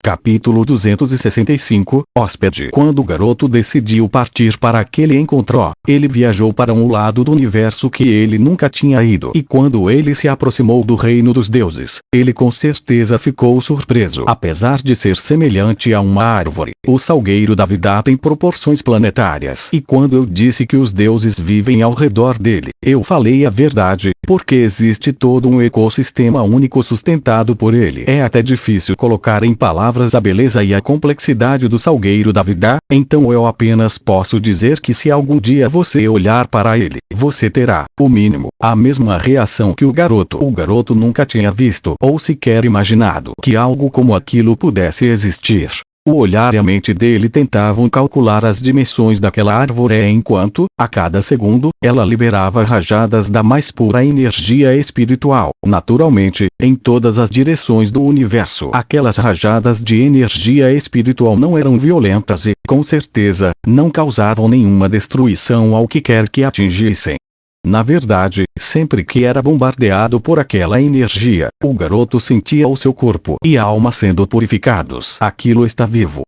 Capítulo 265, Hóspede. Quando o garoto decidiu partir para aquele encontro, ele viajou para um lado do universo que ele nunca tinha ido. E quando ele se aproximou do reino dos deuses, ele com certeza ficou surpreso. Apesar de ser semelhante a uma árvore, o salgueiro da vida tem proporções planetárias. E quando eu disse que os deuses vivem ao redor dele, eu falei a verdade, porque existe todo um ecossistema único sustentado por ele. É até difícil colocar em palavras a beleza e a complexidade do salgueiro da vida, então eu apenas posso dizer que se algum dia você olhar para ele, você terá, o mínimo, a mesma reação que o garoto. O garoto nunca tinha visto ou sequer imaginado que algo como aquilo pudesse existir. O olhar e a mente dele tentavam calcular as dimensões daquela árvore enquanto, a cada segundo, ela liberava rajadas da mais pura energia espiritual, naturalmente, em todas as direções do universo. Aquelas rajadas de energia espiritual não eram violentas e, com certeza, não causavam nenhuma destruição ao que quer que atingissem. Na verdade, sempre que era bombardeado por aquela energia, o garoto sentia o seu corpo e a alma sendo purificados. Aquilo está vivo.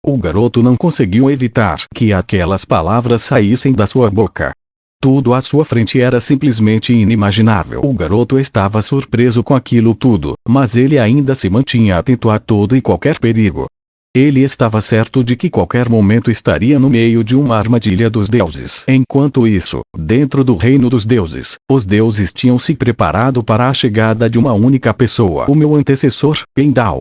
O garoto não conseguiu evitar que aquelas palavras saíssem da sua boca. Tudo à sua frente era simplesmente inimaginável. O garoto estava surpreso com aquilo tudo, mas ele ainda se mantinha atento a todo e qualquer perigo. Ele estava certo de que qualquer momento estaria no meio de uma armadilha dos deuses. Enquanto isso, dentro do reino dos deuses, os deuses tinham se preparado para a chegada de uma única pessoa, o meu antecessor, Endal.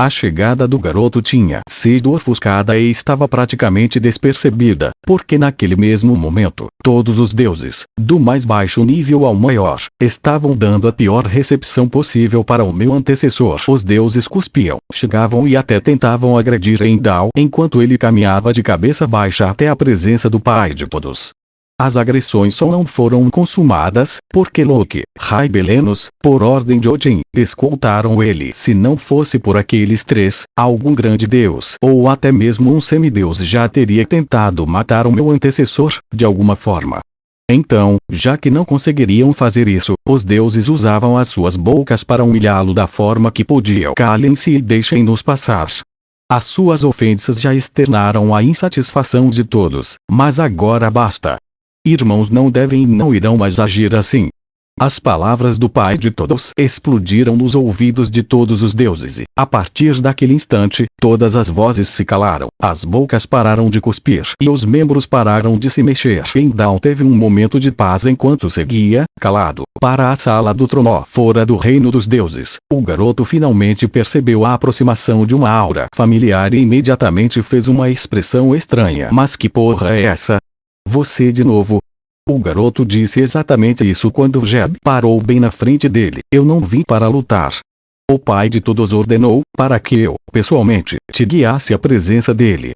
A chegada do garoto tinha sido ofuscada e estava praticamente despercebida, porque naquele mesmo momento, todos os deuses, do mais baixo nível ao maior, estavam dando a pior recepção possível para o meu antecessor. Os deuses cuspiam, chegavam e até tentavam agredir Endal enquanto ele caminhava de cabeça baixa até a presença do Pai de todos. As agressões só não foram consumadas, porque Loki, Rai Belenos, por ordem de Odin, escoltaram ele. Se não fosse por aqueles três, algum grande deus, ou até mesmo um semideus já teria tentado matar o meu antecessor, de alguma forma. Então, já que não conseguiriam fazer isso, os deuses usavam as suas bocas para humilhá-lo da forma que podiam. Calem-se e deixem-nos passar. As suas ofensas já externaram a insatisfação de todos, mas agora basta. Irmãos não devem e não irão mais agir assim. As palavras do Pai de todos explodiram nos ouvidos de todos os deuses e, a partir daquele instante, todas as vozes se calaram, as bocas pararam de cuspir e os membros pararam de se mexer. Endal teve um momento de paz enquanto seguia, calado, para a sala do trono. Fora do reino dos deuses, o garoto finalmente percebeu a aproximação de uma aura familiar e imediatamente fez uma expressão estranha. Mas que porra é essa? Você de novo? O garoto disse exatamente isso quando Jeb parou bem na frente dele. Eu não vim para lutar. O Pai de todos ordenou para que eu, pessoalmente, te guiasse à presença dele.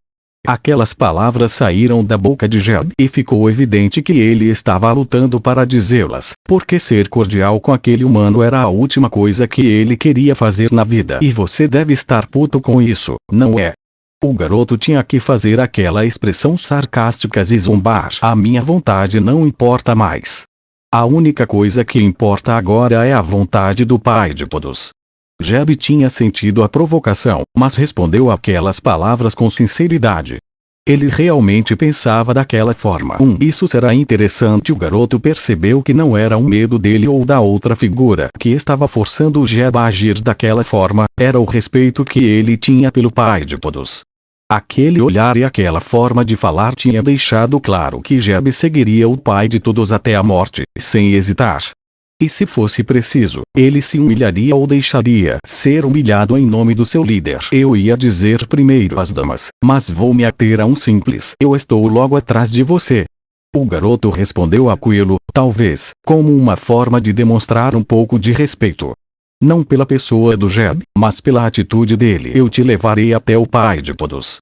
Aquelas palavras saíram da boca de Jeb e ficou evidente que ele estava lutando para dizê-las, porque ser cordial com aquele humano era a última coisa que ele queria fazer na vida. E você deve estar puto com isso, não é? O garoto tinha que fazer aquela expressão sarcástica e zombar. A minha vontade não importa mais. A única coisa que importa agora é a vontade do Pai de todos. Jeb tinha sentido a provocação, mas respondeu aquelas palavras com sinceridade. Ele realmente pensava daquela forma. Isso será interessante. O garoto percebeu que não era um medo dele ou da outra figura que estava forçando o Jeb a agir daquela forma, era o respeito que ele tinha pelo Pai de todos. Aquele olhar e aquela forma de falar tinha deixado claro que Jeb seguiria o Pai de todos até a morte, sem hesitar. E se fosse preciso, ele se humilharia ou deixaria ser humilhado em nome do seu líder. Eu ia dizer primeiro às damas, mas vou me ater a um simples: eu estou logo atrás de você. O garoto respondeu aquilo, talvez, como uma forma de demonstrar um pouco de respeito. Não pela pessoa do Jeb, mas pela atitude dele. Eu te levarei até o Pai de todos.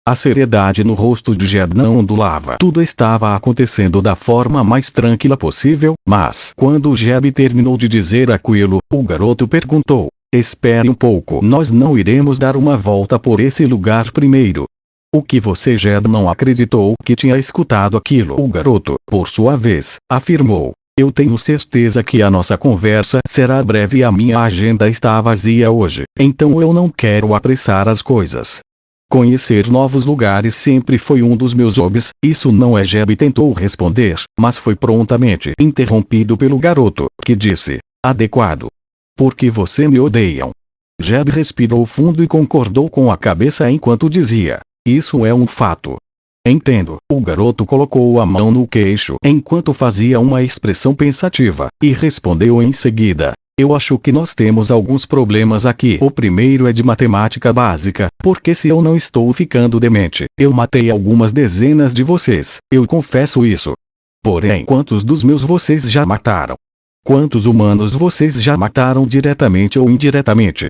A seriedade no rosto de Jeb não ondulava. Tudo estava acontecendo da forma mais tranquila possível, mas, quando Jeb terminou de dizer aquilo, o garoto perguntou: espere um pouco. Nós não iremos dar uma volta por esse lugar primeiro? O que você? Jeb não acreditou que tinha escutado aquilo. O garoto, por sua vez, afirmou: Eu tenho certeza que a nossa conversa será breve e a minha agenda está vazia hoje, então eu não quero apressar as coisas. Conhecer novos lugares sempre foi um dos meus hobbies. Isso não é? Jeb tentou responder, mas foi prontamente interrompido pelo garoto, que disse: adequado. Porque você me odeiam. Jeb respirou fundo e concordou com a cabeça enquanto dizia: isso é um fato. Entendo. O garoto colocou a mão no queixo enquanto fazia uma expressão pensativa, e respondeu em seguida: eu acho que nós temos alguns problemas aqui. O primeiro é de matemática básica, porque se eu não estou ficando demente, eu matei algumas dezenas de vocês, eu confesso isso. Porém, quantos dos meus vocês já mataram? Quantos humanos vocês já mataram diretamente ou indiretamente?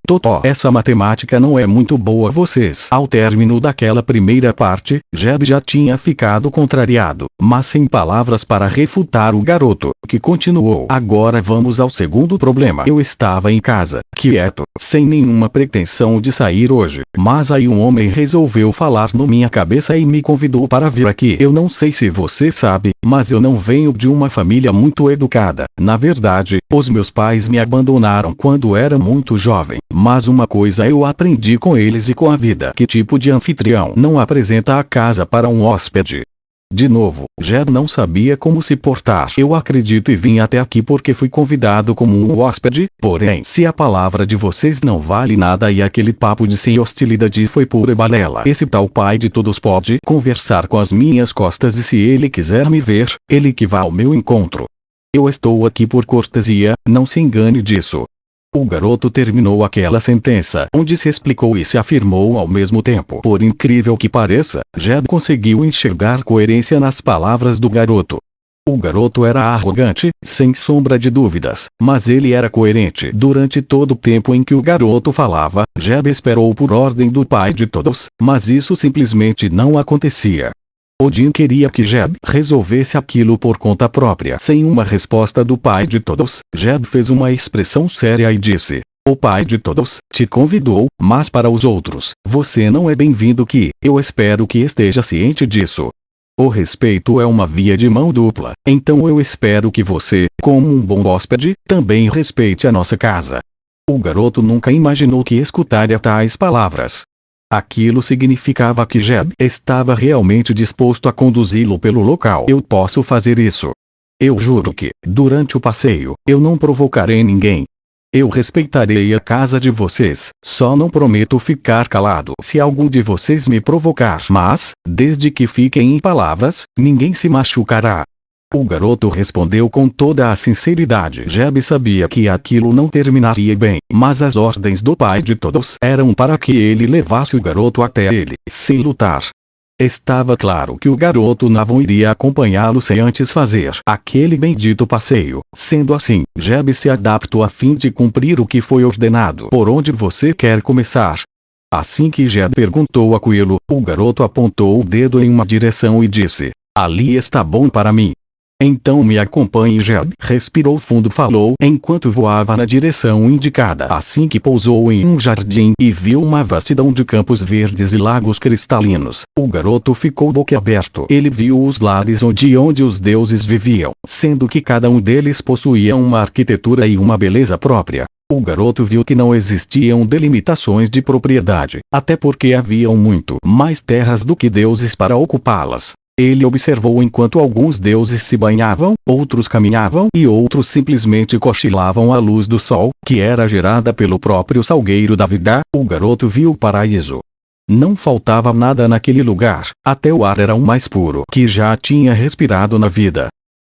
Totó, essa matemática não é muito boa. Vocês. Ao término daquela primeira parte, Jeb já tinha ficado contrariado, mas sem palavras para refutar o garoto, que continuou: agora vamos ao segundo problema. Eu estava em casa, quieto, sem nenhuma pretensão de sair hoje, mas aí um homem resolveu falar na minha cabeça e me convidou para vir aqui. Eu não sei se você sabe, mas eu não venho de uma família muito educada. Na verdade, os meus pais me abandonaram quando era muito jovem. Mas uma coisa eu aprendi com eles e com a vida: que tipo de anfitrião não apresenta a casa para um hóspede? De novo, Jeb não sabia como se portar. Eu acredito e vim até aqui porque fui convidado como um hóspede, porém, se a palavra de vocês não vale nada e aquele papo de sem hostilidade foi pura balela, esse tal pai de todos pode conversar com as minhas costas e se ele quiser me ver, ele que vá ao meu encontro. Eu estou aqui por cortesia, não se engane disso. O garoto terminou aquela sentença onde se explicou e se afirmou ao mesmo tempo. Por incrível que pareça, Jeb conseguiu enxergar coerência nas palavras do garoto. O garoto era arrogante, sem sombra de dúvidas, mas ele era coerente. Durante todo o tempo em que o garoto falava, Jeb esperou por ordem do pai de todos, mas isso simplesmente não acontecia. Odin queria que Jeb resolvesse aquilo por conta própria. Sem uma resposta do pai de todos, Jeb fez uma expressão séria e disse: o pai de todos te convidou, mas para os outros, você não é bem-vindo aqui. Eu espero que esteja ciente disso. O respeito é uma via de mão dupla, então eu espero que você, como um bom hóspede, também respeite a nossa casa. O garoto nunca imaginou que escutaria tais palavras. Aquilo significava que Jeb estava realmente disposto a conduzi-lo pelo local. Eu posso fazer isso. Eu juro que, durante o passeio, eu não provocarei ninguém. Eu respeitarei a casa de vocês, só não prometo ficar calado se algum de vocês me provocar. Mas, desde que fiquem em palavras, ninguém se machucará. O garoto respondeu com toda a sinceridade. Jeb sabia que aquilo não terminaria bem, mas as ordens do pai de todos eram para que ele levasse o garoto até ele, sem lutar. Estava claro que o garoto não iria acompanhá-lo sem antes fazer aquele bendito passeio. Sendo assim, Jeb se adaptou a fim de cumprir o que foi ordenado. Por onde você quer começar? Assim que Jeb perguntou a Coelho, o garoto apontou o dedo em uma direção e disse: ali está bom para mim. Então me acompanhe. Jeb respirou fundo, falou enquanto voava na direção indicada. Assim que pousou em um jardim e viu uma vastidão de campos verdes e lagos cristalinos, o garoto ficou boquiaberto. Ele viu os lares onde os deuses viviam, sendo que cada um deles possuía uma arquitetura e uma beleza própria. O garoto viu que não existiam delimitações de propriedade, até porque haviam muito mais terras do que deuses para ocupá-las. Ele observou enquanto alguns deuses se banhavam, outros caminhavam e outros simplesmente cochilavam à luz do sol, que era gerada pelo próprio salgueiro da vida. O garoto viu o paraíso. Não faltava nada naquele lugar, até o ar era o mais puro que já tinha respirado na vida.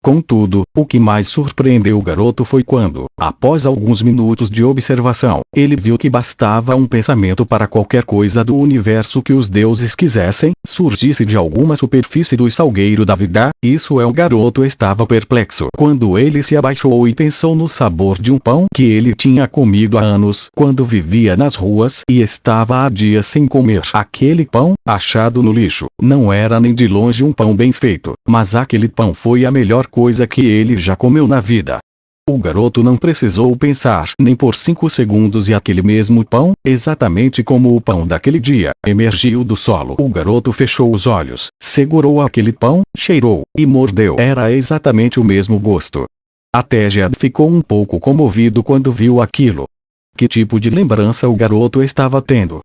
Contudo, o que mais surpreendeu o garoto foi quando, após alguns minutos de observação, ele viu que bastava um pensamento para qualquer coisa do universo que os deuses quisessem, surgisse de alguma superfície do salgueiro da vida. Isso é, o garoto estava perplexo quando ele se abaixou e pensou no sabor de um pão que ele tinha comido há anos quando vivia nas ruas e estava há dias sem comer. Aquele pão, achado no lixo, não era nem de longe um pão bem feito, mas aquele pão foi a melhor coisa que ele já comeu na vida. O garoto não precisou pensar nem por 5 segundos e aquele mesmo pão, exatamente como o pão daquele dia, emergiu do solo. O garoto fechou os olhos, segurou aquele pão, cheirou, e mordeu. Era exatamente o mesmo gosto. Até Jed ficou um pouco comovido quando viu aquilo. Que tipo de lembrança o garoto estava tendo?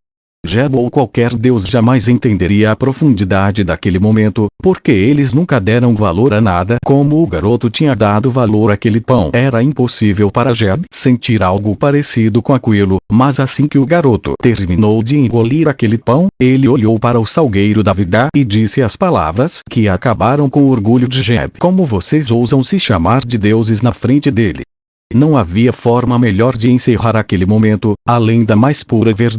Jed ou qualquer deus jamais entenderia a profundidade daquele momento, porque eles nunca deram valor a nada como o garoto tinha dado valor àquele pão. Era impossível para Jed sentir algo parecido com aquilo, mas assim que o garoto terminou de engolir aquele pão, ele olhou para o salgueiro da vida e disse as palavras que acabaram com o orgulho de Jed. Como vocês ousam se chamar de deuses na frente dele? Não havia forma melhor de encerrar aquele momento, além da mais pura verdade.